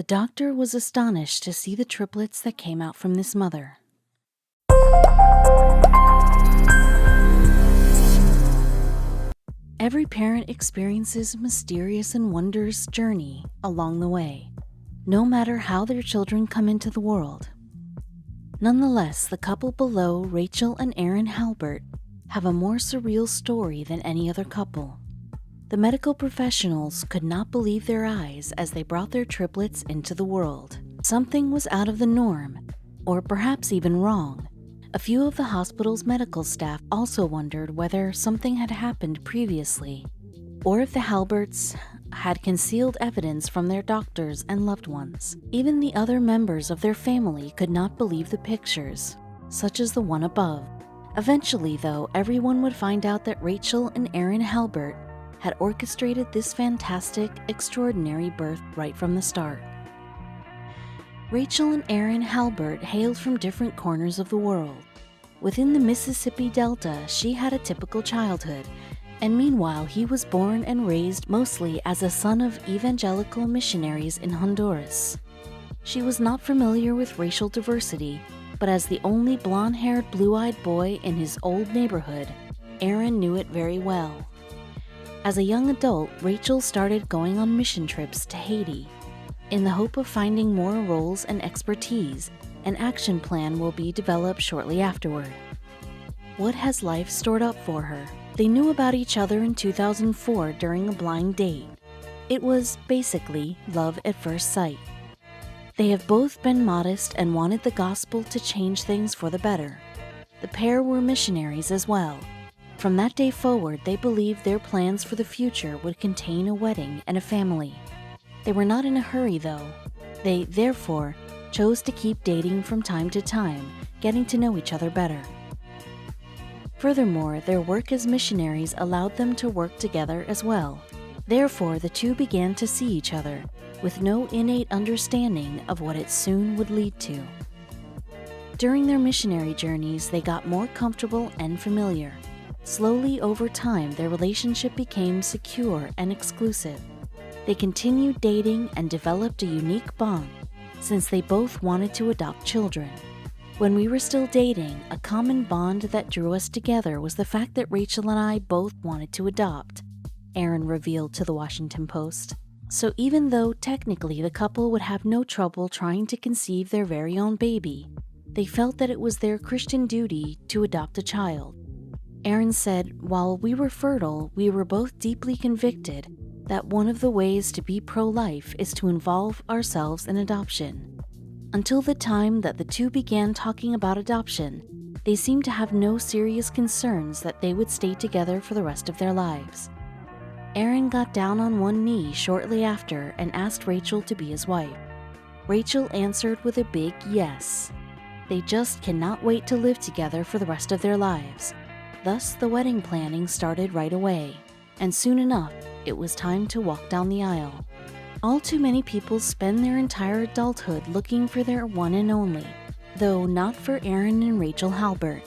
The doctor was astonished to see the triplets that came out from this mother. Every parent experiences a mysterious and wondrous journey along the way, no matter how their children come into the world. Nonetheless, the couple below, Rachel and Aaron Halbert, have a more surreal story than any other couple. The medical professionals could not believe their eyes as they brought their triplets into the world. Something was out of the norm, or perhaps even wrong. A few of the hospital's medical staff also wondered whether something had happened previously, or if the Halberts had concealed evidence from their doctors and loved ones. Even the other members of their family could not believe the pictures, such as the one above. Eventually, though, everyone would find out that Rachel and Aaron Halbert had orchestrated this fantastic, extraordinary birth right from the start. Rachel and Aaron Halbert hailed from different corners of the world. Within the Mississippi Delta, she had a typical childhood, and meanwhile he was born and raised mostly as a son of evangelical missionaries in Honduras. She was not familiar with racial diversity, but as the only blonde-haired, blue-eyed boy in his old neighborhood, Aaron knew it very well. As a young adult, Rachel started going on mission trips to Haiti. In the hope of finding more roles and expertise, an action plan will be developed shortly afterward. What has life stored up for her? They knew about each other in 2004 during a blind date. It was basically love at first sight. They have both been modest and wanted the gospel to change things for the better. The pair were missionaries as well. From that day forward, they believed their plans for the future would contain a wedding and a family. They were not in a hurry, though. They, therefore, chose to keep dating from time to time, getting to know each other better. Furthermore, their work as missionaries allowed them to work together as well. Therefore, the two began to see each other, with no innate understanding of what it soon would lead to. During their missionary journeys, they got more comfortable and familiar. Slowly, over time, their relationship became secure and exclusive. They continued dating and developed a unique bond, since they both wanted to adopt children. When we were still dating, a common bond that drew us together was the fact that Rachel and I both wanted to adopt, Aaron revealed to the Washington Post. So even though technically the couple would have no trouble trying to conceive their very own baby, they felt that it was their Christian duty to adopt a child. Aaron said, "While we were fertile, we were both deeply convicted that one of the ways to be pro-life is to involve ourselves in adoption. Until the time that the two began talking about adoption, they seemed to have no serious concerns that they would stay together for the rest of their lives." Aaron got down on one knee shortly after and asked Rachel to be his wife. Rachel answered with a big yes. They just cannot wait to live together for the rest of their lives. Thus, the wedding planning started right away, and soon enough, it was time to walk down the aisle. All too many people spend their entire adulthood looking for their one and only, though not for Aaron and Rachel Halbert.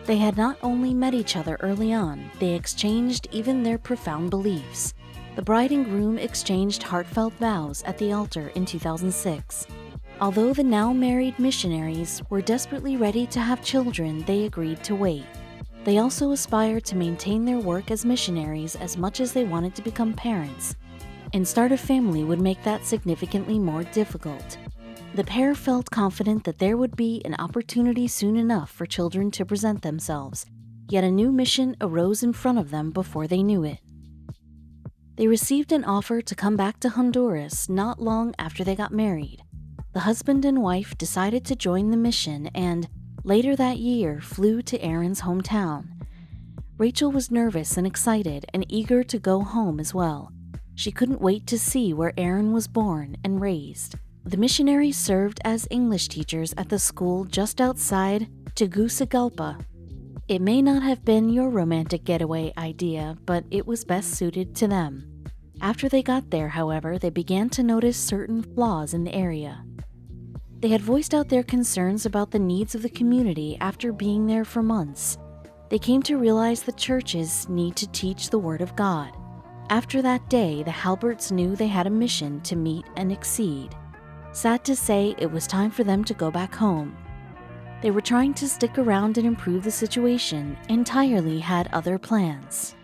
They had not only met each other early on, they exchanged even their profound beliefs. The bride and groom exchanged heartfelt vows at the altar in 2006. Although the now married missionaries were desperately ready to have children, they agreed to wait. They also aspired to maintain their work as missionaries as much as they wanted to become parents, and start a family would make that significantly more difficult. The pair felt confident that there would be an opportunity soon enough for children to present themselves, yet a new mission arose in front of them before they knew it. They received an offer to come back to Honduras not long after they got married. The husband and wife decided to join the mission and, later that year, flew to Aaron's hometown. Rachel was nervous and excited and eager to go home as well. She couldn't wait to see where Aaron was born and raised. The missionaries served as English teachers at the school just outside Tegucigalpa. It may not have been your romantic getaway idea, but it was best suited to them. After they got there, however, they began to notice certain flaws in the area. They had voiced out their concerns about the needs of the community after being there for months. They came to realize that churches need to teach the Word of God. After that day, the Halberts knew they had a mission to meet and exceed. Sad to say, it was time for them to go back home. They were trying to stick around and improve the situation, entirely had other plans.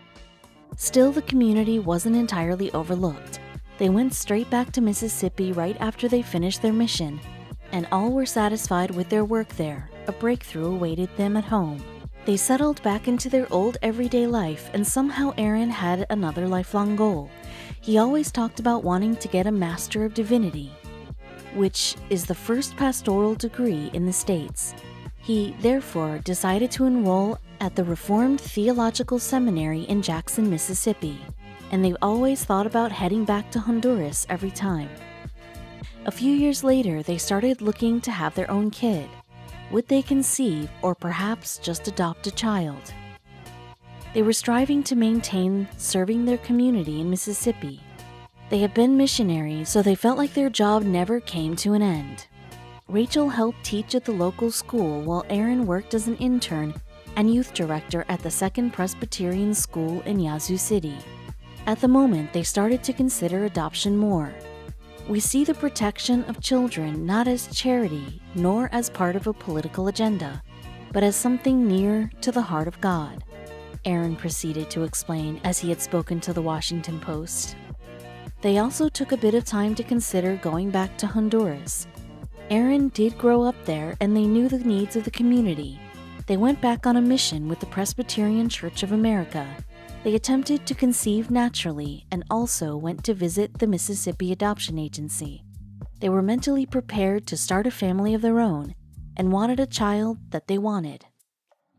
Still, the community wasn't entirely overlooked. They went straight back to Mississippi right after they finished their mission, and all were satisfied with their work there. A breakthrough awaited them at home. They settled back into their old everyday life, and somehow Aaron had another lifelong goal. He always talked about wanting to get a Master of Divinity, which is the first pastoral degree in the States. He, therefore, decided to enroll at the Reformed Theological Seminary in Jackson, Mississippi, and they've always thought about heading back to Honduras every time. A few years later, they started looking to have their own kid. Would they conceive or perhaps just adopt a child? They were striving to maintain serving their community in Mississippi. They had been missionaries, so they felt like their job never came to an end. Rachel helped teach at the local school while Aaron worked as an intern and youth director at the Second Presbyterian School in Yazoo City. At the moment, they started to consider adoption more. We see the protection of children not as charity nor as part of a political agenda, but as something near to the heart of God, Aaron proceeded to explain as he had spoken to the Washington Post. They also took a bit of time to consider going back to Honduras. Aaron did grow up there and they knew the needs of the community. They went back on a mission with the Presbyterian Church of America. They attempted to conceive naturally and also went to visit the Mississippi Adoption Agency. They were mentally prepared to start a family of their own and wanted a child that they wanted.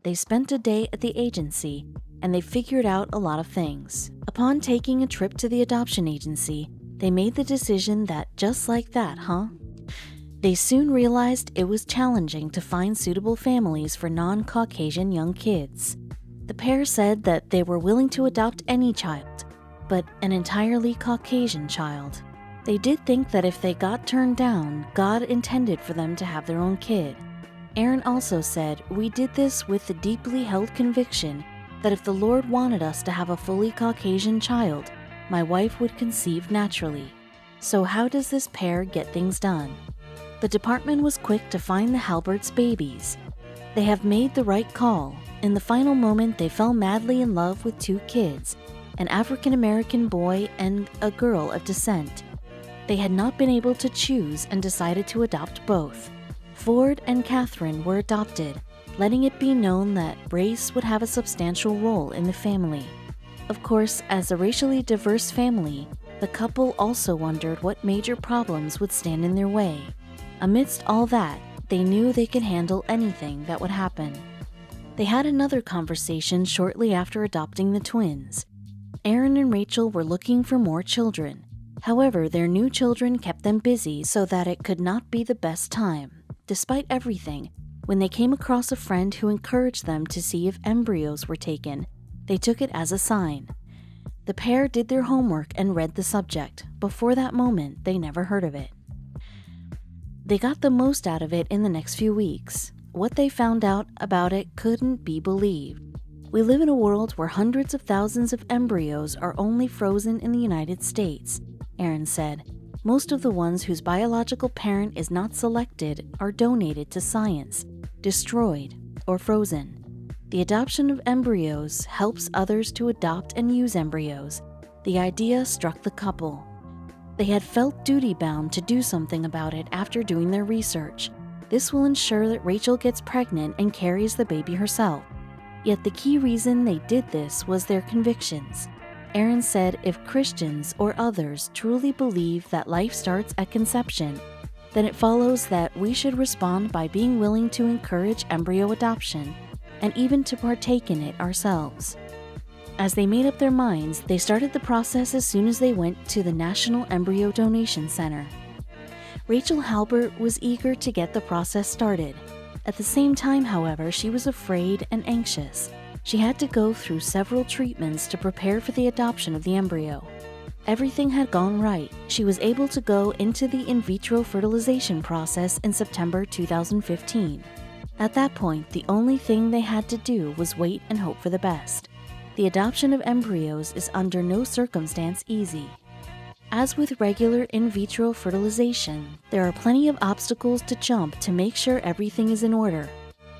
They spent a day at the agency and they figured out a lot of things. Upon taking a trip to the adoption agency, they made the decision that just like that, They soon realized it was challenging to find suitable families for non-Caucasian young kids. The pair said that they were willing to adopt any child, but an entirely Caucasian child. They did think that if they got turned down, God intended for them to have their own kid. Aaron also said, "We did this with the deeply held conviction that if the Lord wanted us to have a fully Caucasian child, my wife would conceive naturally." So how does this pair get things done? The department was quick to find the Halberts babies. They have made the right call. In the final moment, they fell madly in love with two kids, an African-American boy and a girl of descent. They had not been able to choose and decided to adopt both. Ford and Catherine were adopted, letting it be known that race would have a substantial role in the family. Of course, as a racially diverse family, the couple also wondered what major problems would stand in their way. Amidst all that, they knew they could handle anything that would happen. They had another conversation shortly after adopting the twins. Aaron and Rachel were looking for more children. However, their new children kept them busy so that it could not be the best time. Despite everything, when they came across a friend who encouraged them to see if embryos were taken, they took it as a sign. The pair did their homework and read the subject. Before that moment, they never heard of it. They got the most out of it in the next few weeks. What they found out about it couldn't be believed. We live in a world where hundreds of thousands of embryos are only frozen in the United States, Aaron said. Most of the ones whose biological parent is not selected are donated to science, destroyed, or frozen. The adoption of embryos helps others to adopt and use embryos. The idea struck the couple. They had felt duty-bound to do something about it after doing their research. This will ensure that Rachel gets pregnant and carries the baby herself. Yet the key reason they did this was their convictions. Aaron said if Christians or others truly believe that life starts at conception, then it follows that we should respond by being willing to encourage embryo adoption and even to partake in it ourselves. As they made up their minds, they started the process as soon as they went to the National Embryo Donation Center. Rachel Halbert was eager to get the process started. At the same time, however, she was afraid and anxious. She had to go through several treatments to prepare for the adoption of the embryo. Everything had gone right. She was able to go into the in vitro fertilization process in September 2015. At that point, the only thing they had to do was wait and hope for the best. The adoption of embryos is under no circumstance easy. As with regular in vitro fertilization, there are plenty of obstacles to jump to make sure everything is in order.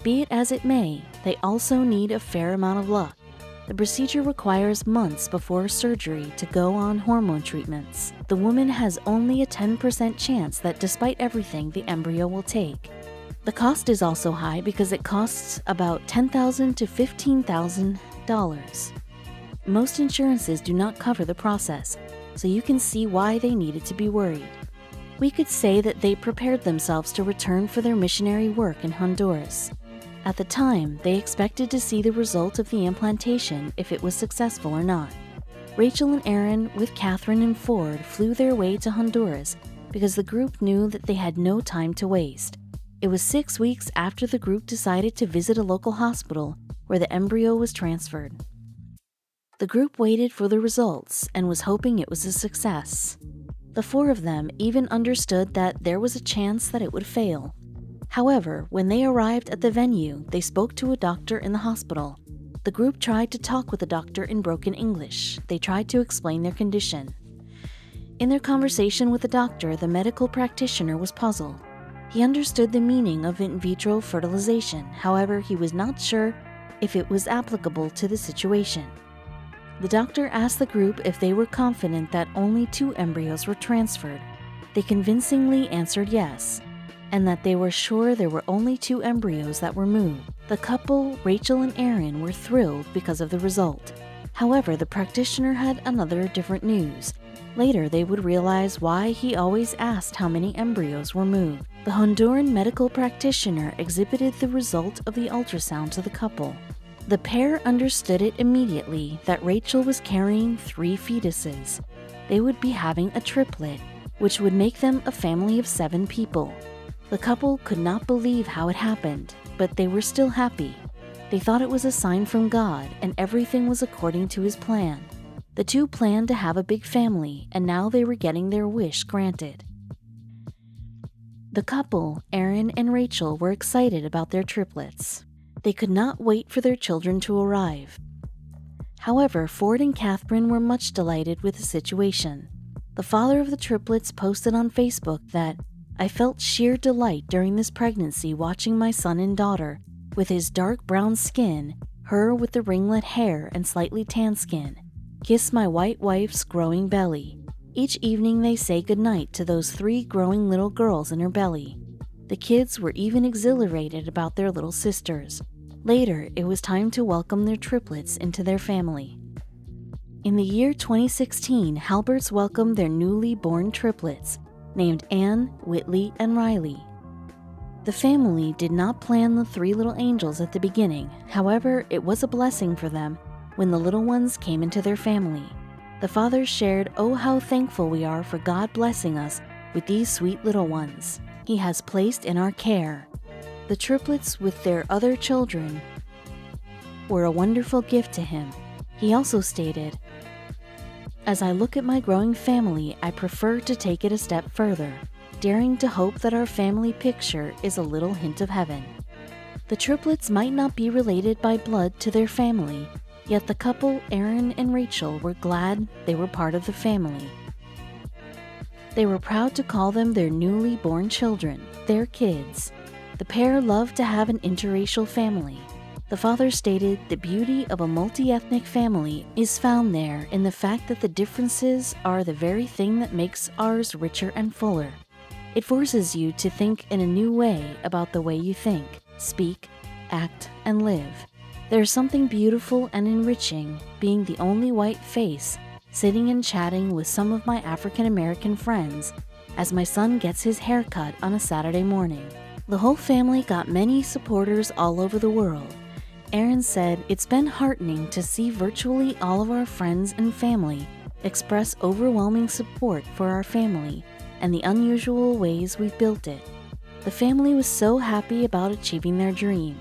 Be it as it may, they also need a fair amount of luck. The procedure requires months before surgery to go on hormone treatments. The woman has only a 10% chance that despite everything, the embryo will take. The cost is also high because it costs about $10,000 to $15,000. Most insurances do not cover the process, so you can see why they needed to be worried. We could say that they prepared themselves to return for their missionary work in Honduras. At the time, they expected to see the result of the implantation if it was successful or not. Rachel and Aaron, with Catherine and Ford, flew their way to Honduras because the group knew that they had no time to waste. It was 6 weeks after the group decided to visit a local hospital where the embryo was transferred. The group waited for the results and was hoping it was a success. The 4 of them even understood that there was a chance that it would fail. However, when they arrived at the venue, they spoke to a doctor in the hospital. The group tried to talk with the doctor in broken English. They tried to explain their condition. In their conversation with the doctor, the medical practitioner was puzzled. He understood the meaning of in vitro fertilization, however, he was not sure if it was applicable to the situation. The doctor asked the group if they were confident that only 2 embryos were transferred. They convincingly answered yes, and that they were sure there were only 2 embryos that were moved. The couple, Rachel and Aaron, were thrilled because of the result. However, the practitioner had another different news. Later, they would realize why he always asked how many embryos were moved. The Honduran medical practitioner exhibited the result of the ultrasound to the couple. The pair understood it immediately that Rachel was carrying 3 fetuses. They would be having a triplet, which would make them a family of 7 people. The couple could not believe how it happened, but they were still happy. They thought it was a sign from God and everything was according to His plan. The 2 planned to have a big family, and now they were getting their wish granted. The couple, Aaron and Rachel, were excited about their triplets. They could not wait for their children to arrive. However, Ford and Catherine were much delighted with the situation. The father of the triplets posted on Facebook that, "I felt sheer delight during this pregnancy watching my son and daughter, with his dark brown skin, her with the ringlet hair and slightly tan skin, kiss my white wife's growing belly. Each evening they say goodnight to those 3 growing little girls in her belly. The kids were even exhilarated about their little sisters. Later, it was time to welcome their triplets into their family." In the year 2016, Halberts welcomed their newly born triplets, named Anne, Whitley, and Riley. The family did not plan the 3 little angels at the beginning. However, it was a blessing for them when the little ones came into their family. The father shared, "Oh, how thankful we are for God blessing us with these sweet little ones He has placed in our care." The triplets with their other children were a wonderful gift to him. He also stated, "As I look at my growing family, I prefer to take it a step further, daring to hope that our family picture is a little hint of heaven." The triplets might not be related by blood to their family, yet the couple, Aaron and Rachel, were glad they were part of the family. They were proud to call them their newly born children, their kids. The pair loved to have an interracial family. The father stated, "The beauty of a multi-ethnic family is found there in the fact that the differences are the very thing that makes ours richer and fuller. It forces you to think in a new way about the way you think, speak, act, and live. There is something beautiful and enriching being the only white face sitting and chatting with some of my African American friends as my son gets his hair cut on a Saturday morning." The whole family got many supporters all over the world. Aaron said, "It's been heartening to see virtually all of our friends and family express overwhelming support for our family and the unusual ways we've built it. The family was so happy about achieving their dream."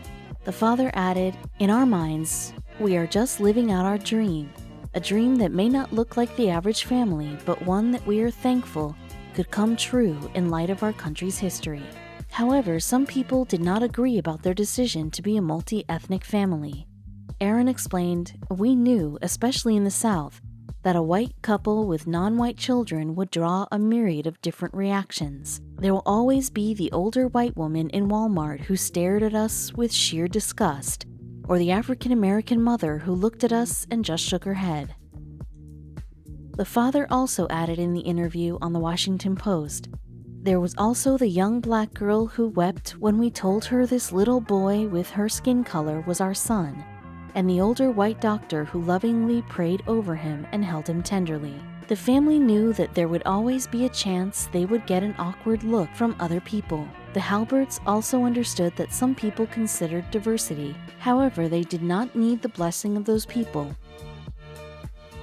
The father added, "In our minds, we are just living out our dream, a dream that may not look like the average family, but one that we are thankful could come true in light of our country's history." However, some people did not agree about their decision to be a multi-ethnic family. Aaron explained, "We knew, especially in the South, that a white couple with non-white children would draw a myriad of different reactions. There will always be the older white woman in Walmart who stared at us with sheer disgust, or the African-American mother who looked at us and just shook her head. The father also added in the interview on the Washington Post, "There was also the young black girl who wept when we told her this little boy with her skin color was our son, and the older white doctor who lovingly prayed over him and held him tenderly." The family knew that there would always be a chance they would get an awkward look from other people. The Halberts also understood that some people considered diversity. However, they did not need the blessing of those people.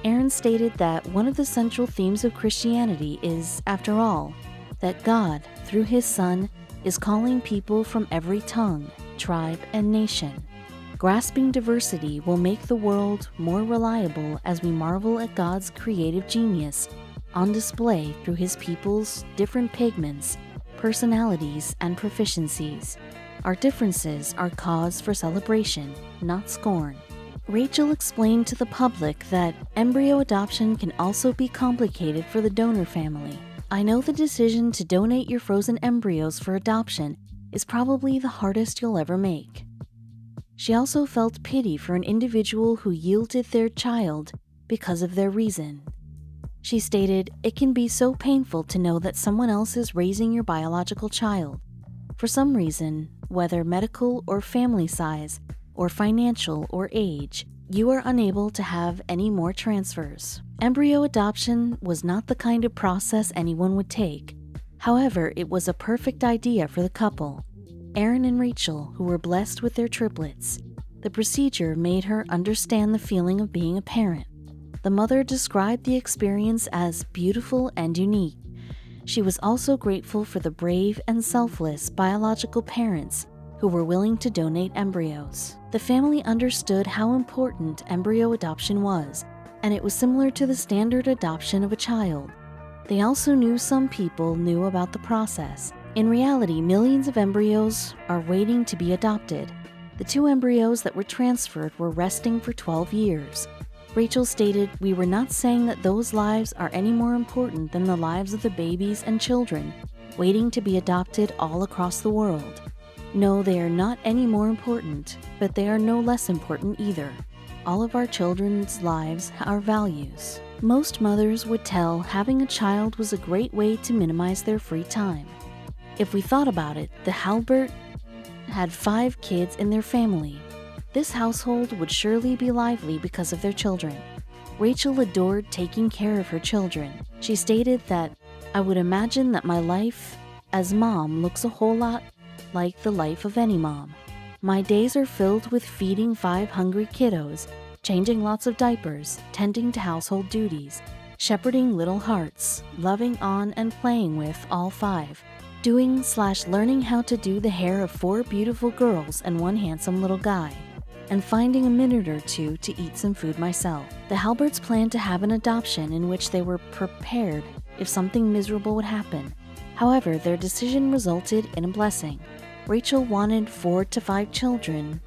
Aaron stated that one of the central themes of Christianity is, after all, that God, through His Son, is calling people from every tongue, tribe, and nation. Grasping diversity will make the world more reliable as we marvel at God's creative genius on display through His people's different pigments, personalities, and proficiencies. Our differences are cause for celebration, not scorn. Rachel explained to the public that embryo adoption can also be complicated for the donor family. "I know the decision to donate your frozen embryos for adoption is probably the hardest you'll ever make." She also felt pity for an individual who yielded their child because of their reason. She stated, "It can be so painful to know that someone else is raising your biological child. For some reason, whether medical or family size, or financial or age, you are unable to have any more transfers." Embryo adoption was not the kind of process anyone would take. However, it was a perfect idea for the couple, Aaron and Rachel, who were blessed with their triplets. The procedure made her understand the feeling of being a parent. The mother described the experience as beautiful and unique. She was also grateful for the brave and selfless biological parents who were willing to donate embryos. The family understood how important embryo adoption was, and it was similar to the standard adoption of a child. They also knew some people knew about the process. In reality, millions of embryos are waiting to be adopted. The 2 embryos that were transferred were resting for 12 years. Rachel stated, "We were not saying that those lives are any more important than the lives of the babies and children waiting to be adopted all across the world. No, they are not any more important, but they are no less important either. All of our children's lives are values." Most mothers would tell having a child was a great way to minimize their free time. If we thought about it, the Halbert had 5 kids in their family. This household would surely be lively because of their children. Rachel adored taking care of her children. She stated that, "I would imagine that my life as mom looks a whole lot like the life of any mom. My days are filled with feeding 5 hungry kiddos, changing lots of diapers, tending to household duties, shepherding little hearts, loving on and playing with all 5, doing/learning how to do the hair of 4 beautiful girls and 1 handsome little guy, and finding a minute or 2 to eat some food myself." The Halberts planned to have an adoption in which they were prepared if something miserable would happen. However, their decision resulted in a blessing. Rachel wanted 4 to 5 children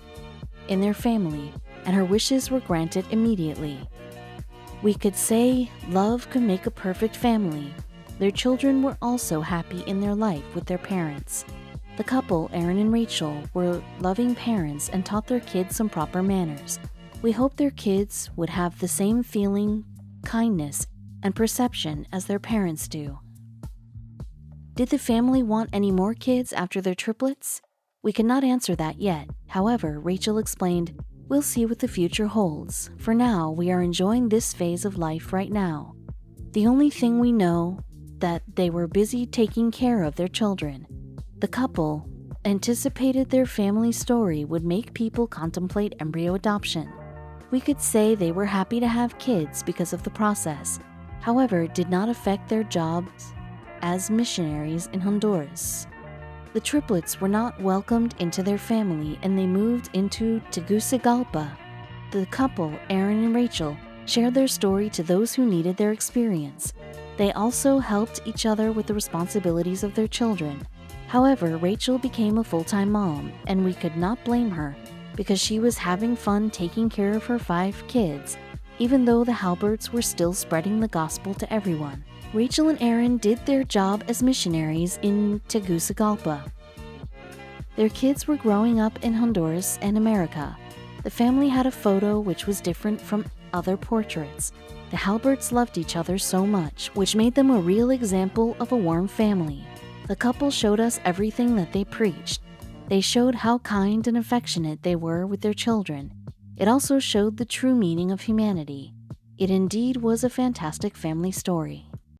in their family, and her wishes were granted immediately. We could say love could make a perfect family. Their children were also happy in their life with their parents. The couple, Aaron and Rachel, were loving parents and taught their kids some proper manners. We hope their kids would have the same feeling, kindness, and perception as their parents do. Did the family want any more kids after their triplets? We cannot answer that yet. However, Rachel explained, "We'll see what the future holds. For now, we are enjoying this phase of life right now. The only thing we know that they were busy taking care of their children." The couple anticipated their family story would make people contemplate embryo adoption. We could say they were happy to have kids because of the process. However, it did not affect their jobs as missionaries in Honduras. The triplets were not welcomed into their family and they moved into Tegucigalpa. The couple, Aaron and Rachel, shared their story to those who needed their experience. They also helped each other with the responsibilities of their children. However, Rachel became a full-time mom, and we could not blame her because she was having fun taking care of her 5 kids even though the Halberts were still spreading the gospel to everyone. Rachel and Aaron did their job as missionaries in Tegucigalpa. Their kids were growing up in Honduras and America. The family had a photo which was different from other portraits. The Halberts loved each other so much, which made them a real example of a warm family. The couple showed us everything that they preached. They showed how kind and affectionate they were with their children. It also showed the true meaning of humanity. It indeed was a fantastic family story.